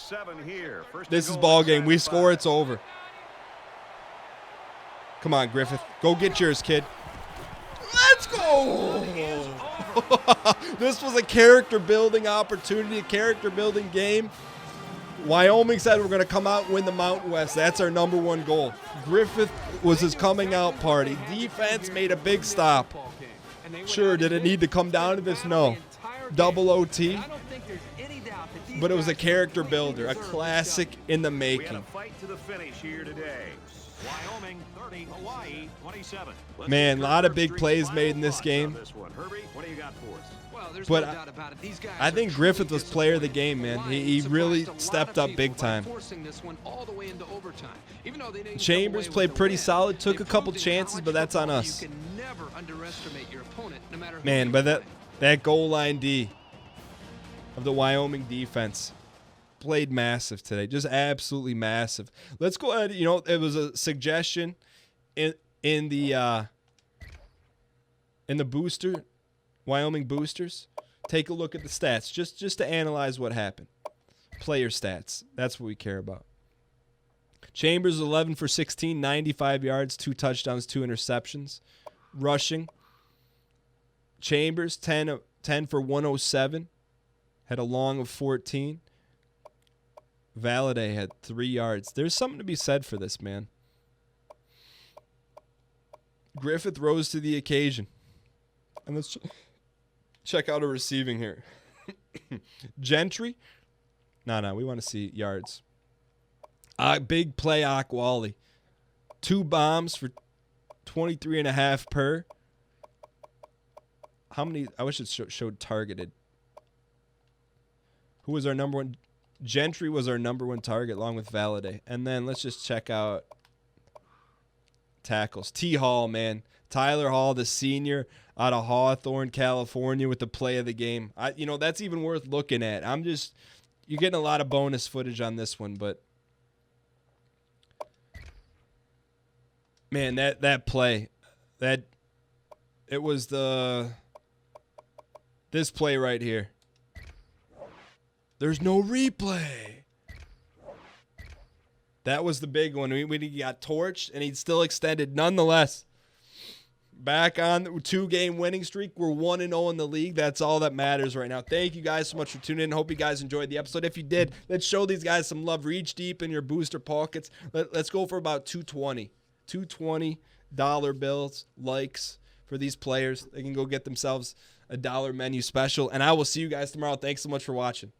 This is ball game. We score, it's over. Come on, Griffith. Go get yours, kid. Let's go! This was a character-building opportunity, a character-building game. Wyoming said we're going to come out and win the Mountain West. That's our number one goal. Griffith was his coming out party. Defense made a big stop. Sure, did it need to come down to this? No. Double OT. But it was a character builder, a classic in the making. Fight to the finish here today. Wyoming 30, Hawaii 27. Man, a lot of big plays made in this game. Herbie, what do you got for us? But I think Griffith was player of the game, man. He really stepped up big time. Chambers played pretty solid, took a couple chances, but that's on us. Man, but that goal line D of the Wyoming defense played massive today, just absolutely massive. Let's go ahead. You know, it was a suggestion in the booster. Wyoming boosters, take a look at the stats just to analyze what happened. Player stats, that's what we care about. Chambers 11 for 16, 95 yards, 2 touchdowns, 2 interceptions. Rushing, Chambers 10 for 107, had a long of 14. Valladay had 3 yards. There's something to be said for this, man. Griffith rose to the occasion. And let's check out a receiving here. Gentry. No, we want to see yards. Big play, Akwali. 2 bombs for 23.5 per. How many? I wish it showed targeted. Who was our number one? Gentry was our number one target along with Valladay. And then let's just check out tackles. T. Hall, man. Tyler Hall, the senior out of Hawthorne, California, with the play of the game. That's even worth looking at. You're getting a lot of bonus footage on this one, but man, that play, it was this play right here. There's no replay. That was the big one. When he got torched and he still extended nonetheless. Back on the 2-game winning streak. We're 1-0 in the league. That's all that matters right now. Thank you guys so much for tuning in. Hope you guys enjoyed the episode. If you did, let's show these guys some love. Reach deep in your booster pockets. Let's go for about $220. $220 bills, likes for these players. They can go get themselves a dollar menu special. And I will see you guys tomorrow. Thanks so much for watching.